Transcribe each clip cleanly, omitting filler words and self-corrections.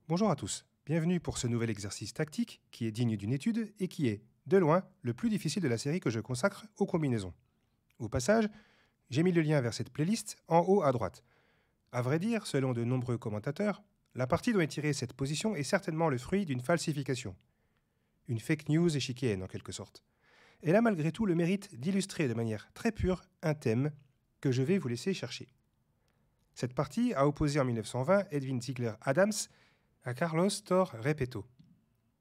Bonjour à tous, bienvenue pour ce nouvel exercice tactique qui est digne d'une étude et qui est, de loin, le plus difficile de la série que je consacre aux combinaisons. Au passage, j'ai mis le lien vers cette playlist en haut à droite. À vrai dire, selon de nombreux commentateurs, la partie dont est tirée cette position est certainement le fruit d'une falsification. Une fake news échiquéenne en quelque sorte. Elle a malgré tout le mérite d'illustrer de manière très pure un thème que je vais vous laisser chercher. Cette partie a opposé en 1920 Edwin Ziegler Adams à Carlos Thor Repetto.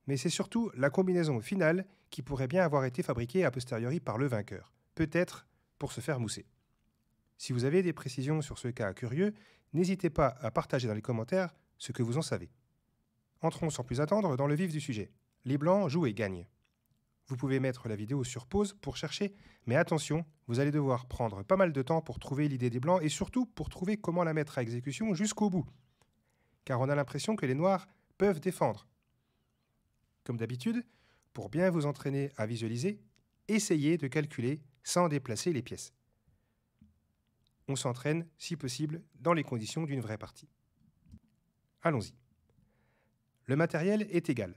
Mais c'est surtout la combinaison finale qui pourrait bien avoir été fabriquée a posteriori par le vainqueur, peut-être pour se faire mousser. Si vous avez des précisions sur ce cas curieux, n'hésitez pas à partager dans les commentaires ce que vous en savez. Entrons sans plus attendre dans le vif du sujet. Les blancs jouent et gagnent. Vous pouvez mettre la vidéo sur pause pour chercher, mais attention, vous allez devoir prendre pas mal de temps pour trouver l'idée des blancs et surtout pour trouver comment la mettre à exécution jusqu'au bout. Car on a l'impression que les noirs peuvent défendre. Comme d'habitude, pour bien vous entraîner à visualiser, essayez de calculer sans déplacer les pièces. On s'entraîne, si possible, dans les conditions d'une vraie partie. Allons-y. Le matériel est égal.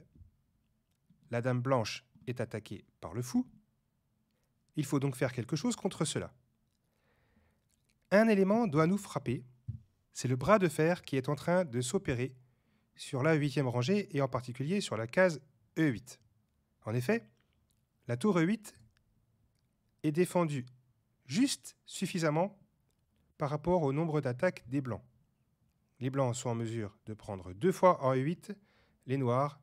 La dame blanche est attaquée par le fou. Il faut donc faire quelque chose contre cela. Un élément doit nous frapper. C'est le bras de fer qui est en train de s'opérer sur la 8e rangée et en particulier sur la case E8. En effet, la tour E8 est défendue juste suffisamment par rapport au nombre d'attaques des blancs. Les blancs sont en mesure de prendre 2 fois en E8, les noirs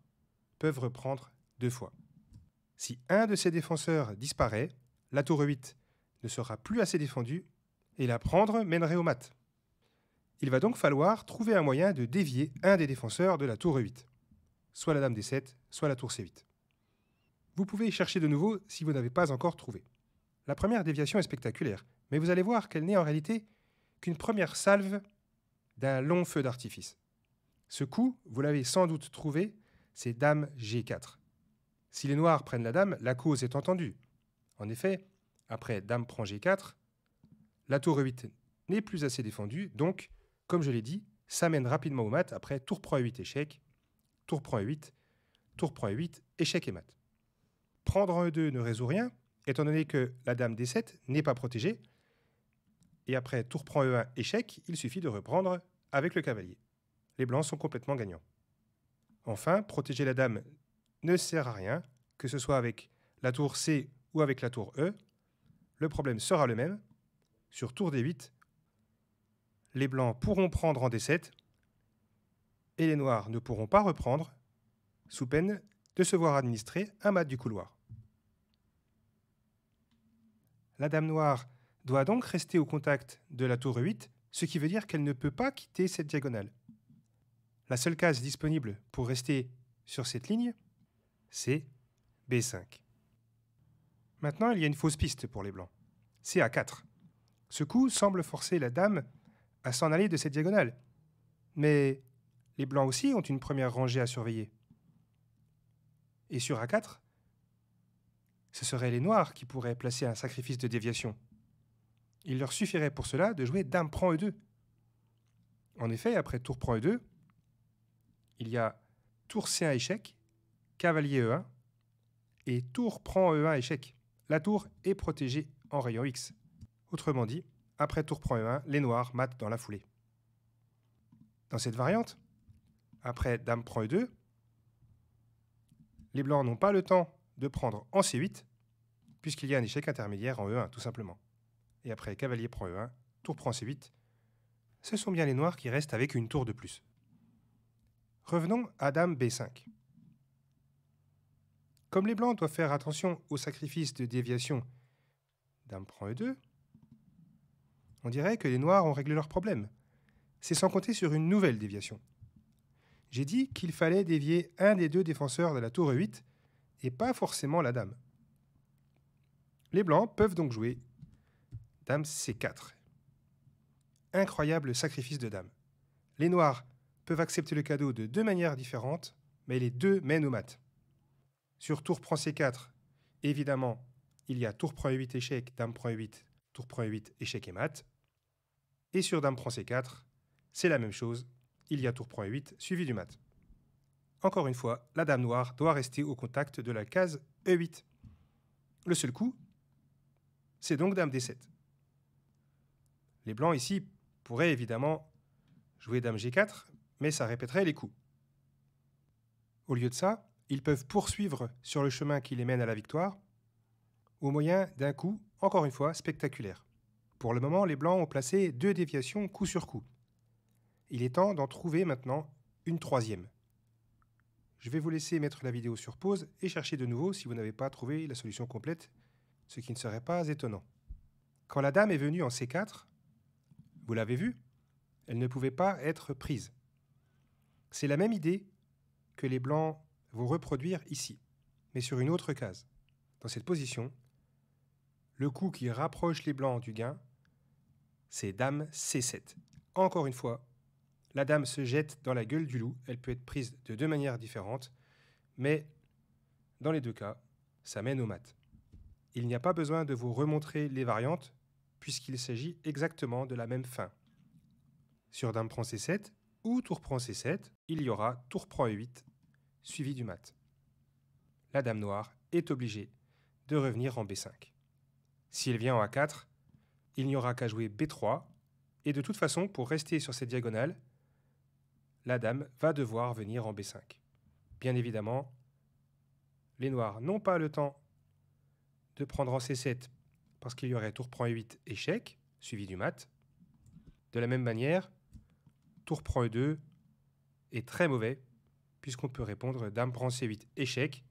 peuvent reprendre 2 fois. Si un de ces défenseurs disparaît, la tour E8 ne sera plus assez défendue et la prendre mènerait au mat. Il va donc falloir trouver un moyen de dévier un des défenseurs de la tour E8, soit la dame D7, soit la tour C8. Vous pouvez y chercher de nouveau si vous n'avez pas encore trouvé. La première déviation est spectaculaire, mais vous allez voir qu'elle n'est en réalité qu'une première salve d'un long feu d'artifice. Ce coup, vous l'avez sans doute trouvé, c'est dame G4. Si les noirs prennent la dame, la cause est entendue. En effet, après dame prend G4, la tour E8 n'est plus assez défendue, donc, comme je l'ai dit, ça mène rapidement au mat après tour prend E8 échec, tour prend E8, tour prend E8, échec et mat. Prendre en E2 ne résout rien, étant donné que la dame D7 n'est pas protégée, et après tour prend E1 échec, il suffit de reprendre avec le cavalier. Les blancs sont complètement gagnants. Enfin, protéger la dame ne sert à rien, que ce soit avec la tour C ou avec la tour E. Le problème sera le même. Sur tour D8, les blancs pourront prendre en D7 et les noirs ne pourront pas reprendre, sous peine de se voir administrer un mat du couloir. La dame noire doit donc rester au contact de la tour E8, ce qui veut dire qu'elle ne peut pas quitter cette diagonale. La seule case disponible pour rester sur cette ligne, c'est B5. Maintenant, il y a une fausse piste pour les blancs. C'est A4. Ce coup semble forcer la dame à s'en aller de cette diagonale. Mais les blancs aussi ont une première rangée à surveiller. Et sur A4, ce seraient les noirs qui pourraient placer un sacrifice de déviation. Il leur suffirait pour cela de jouer dame prend E2. En effet, après tour prend E2, il y a tour C1 échec, cavalier E1 et tour prend E1 échec. La tour est protégée en rayon X. Autrement dit, après tour prend E1, les noirs matent dans la foulée. Dans cette variante, après dame prend E2, les blancs n'ont pas le temps de prendre en C8, puisqu'il y a un échec intermédiaire en E1, tout simplement. Et après cavalier prend E1, tour prend C8, ce sont bien les noirs qui restent avec une tour de plus. Revenons à dame B5. Comme les blancs doivent faire attention au sacrifice de déviation dame prend E2, on dirait que les noirs ont réglé leur problème. C'est sans compter sur une nouvelle déviation. J'ai dit qu'il fallait dévier un des deux défenseurs de la tour E8 et pas forcément la dame. Les blancs peuvent donc jouer dame C4. Incroyable sacrifice de dame. Les noirs peuvent accepter le cadeau de deux manières différentes, mais les deux mènent au mat. Sur tour prend C4, évidemment, il y a tour prend E8 échec, dame prend E8, tour prend E8 échec et mat. Et sur dame prend C4, c'est la même chose, il y a tour prend E8 suivi du mat. Encore une fois, la dame noire doit rester au contact de la case E8. Le seul coup, c'est donc dame D7. Les blancs ici pourraient évidemment jouer dame G4, mais ça répéterait les coups. Au lieu de ça, ils peuvent poursuivre sur le chemin qui les mène à la victoire, au moyen d'un coup, encore une fois, spectaculaire. Pour le moment, les blancs ont placé 2 déviations coup sur coup. Il est temps d'en trouver maintenant une troisième. Je vais vous laisser mettre la vidéo sur pause et chercher de nouveau si vous n'avez pas trouvé la solution complète, ce qui ne serait pas étonnant. Quand la dame est venue en C4, vous l'avez vu, elle ne pouvait pas être prise. C'est la même idée que les blancs vont reproduire ici, mais sur une autre case. Dans cette position, le coup qui rapproche les blancs du gain, c'est dame C7. Encore une fois, la dame se jette dans la gueule du loup. Elle peut être prise de 2 manières différentes, mais dans les 2 cas, ça mène au mat. Il n'y a pas besoin de vous remontrer les variantes, puisqu'il s'agit exactement de la même fin. Sur dame prend C7 ou tour prend C7, il y aura tour prend E8, suivi du mat. La dame noire est obligée de revenir en B5. Si elle vient en A4, il n'y aura qu'à jouer B3, et de toute façon, pour rester sur cette diagonale, la dame va devoir venir en B5. Bien évidemment, les noirs n'ont pas le temps de prendre en C7 parce qu'il y aurait tour prend E8 échec, suivi du mat. De la même manière, tour prend E2 est très mauvais, puisqu'on peut répondre dame prend C8 échec,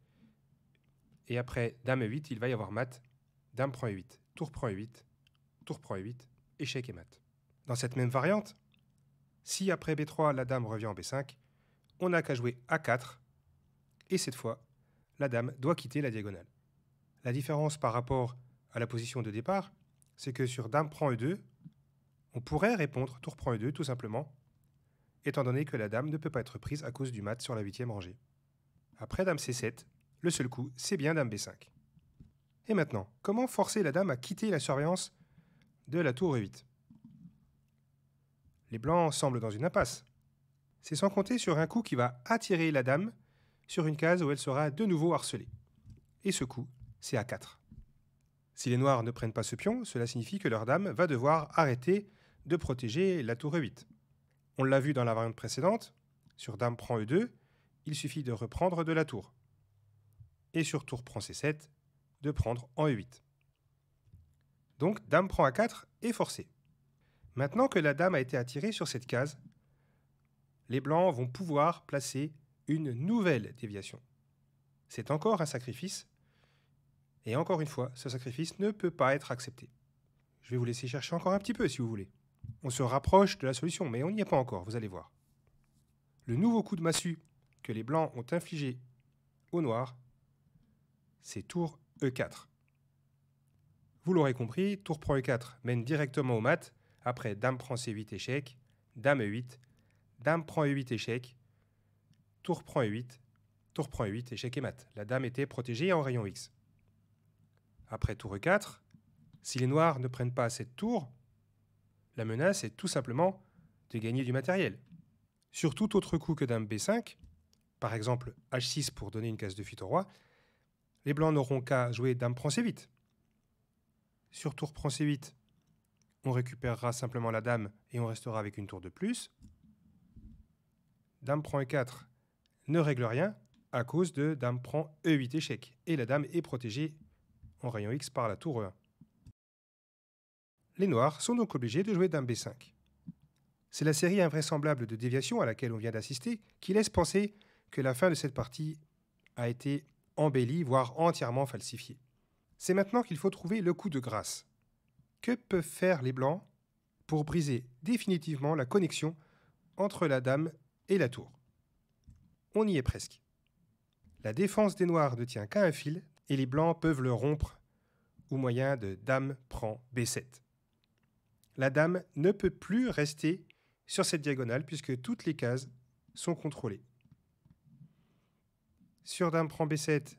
et après dame E8, il va y avoir mat, dame prend E8, tour prend E8, tour prend E8, échec et mat. Dans cette même variante, si après B3, la dame revient en B5, on n'a qu'à jouer A4, et cette fois, la dame doit quitter la diagonale. La différence par rapport à la position de départ, c'est que sur dame prend E2, on pourrait répondre tour prend E2 tout simplement, étant donné que la dame ne peut pas être prise à cause du mat sur la 8e rangée. Après dame C7, le seul coup, c'est bien dame B5. Et maintenant, comment forcer la dame à quitter la surveillance de la tour E8 ? Les blancs semblent dans une impasse. C'est sans compter sur un coup qui va attirer la dame sur une case où elle sera de nouveau harcelée. Et ce coup, c'est A4. Si les noirs ne prennent pas ce pion, cela signifie que leur dame va devoir arrêter de protéger la tour E8. On l'a vu dans la variante précédente, sur dame prend E2, il suffit de reprendre de la tour. Et sur tour prend C7, de prendre en E8. Donc dame prend A4 est forcée. Maintenant que la dame a été attirée sur cette case, les blancs vont pouvoir placer une nouvelle déviation. C'est encore un sacrifice, et encore une fois, ce sacrifice ne peut pas être accepté. Je vais vous laisser chercher encore un petit peu si vous voulez. On se rapproche de la solution, mais on n'y est pas encore, vous allez voir. Le nouveau coup de massue que les blancs ont infligé aux noirs, c'est tour E4. Vous l'aurez compris, tour prend E4 mène directement au mat, après dame prend C8 échec, dame E8, dame prend E8 échec, tour prend E8, tour prend E8 échec et mat. La dame était protégée en rayon X. Après tour E4, si les noirs ne prennent pas cette tour, la menace est tout simplement de gagner du matériel. Sur tout autre coup que dame B5, par exemple H6 pour donner une case de fuite au roi, les blancs n'auront qu'à jouer dame prend C8. Sur tour prend C8, on récupérera simplement la dame et on restera avec une tour de plus. Dame prend E4 ne règle rien à cause de dame prend E8 échec. Et la dame est protégée en rayon X par la tour E1. Les noirs sont donc obligés de jouer dame B5. C'est la série invraisemblable de déviations à laquelle on vient d'assister qui laisse penser que la fin de cette partie a été embellie, voire entièrement falsifiée. C'est maintenant qu'il faut trouver le coup de grâce. Que peuvent faire les blancs pour briser définitivement la connexion entre la dame et la tour? On y est presque. La défense des noirs ne tient qu'à un fil et les blancs peuvent le rompre au moyen de dame prend B7. La dame ne peut plus rester sur cette diagonale puisque toutes les cases sont contrôlées. Sur dame prend B7,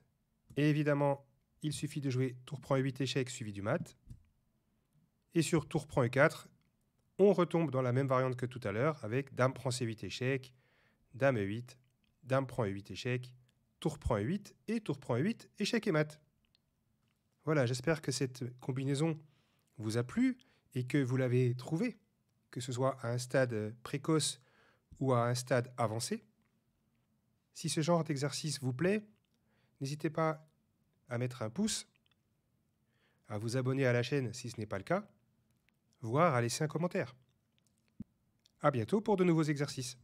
et évidemment, il suffit de jouer tour prend E8 échec suivi du mat. Et sur tour prend E4, on retombe dans la même variante que tout à l'heure avec dame prend C8 échec, dame E8, Dame prend E8 échec, tour prend E8 et tour prend E8 échec et mat. Voilà, j'espère que cette combinaison vous a plu et que vous l'avez trouvée, que ce soit à un stade précoce ou à un stade avancé. Si ce genre d'exercice vous plaît, n'hésitez pas à mettre un pouce, à vous abonner à la chaîne si ce n'est pas le cas, voire à laisser un commentaire. À bientôt pour de nouveaux exercices.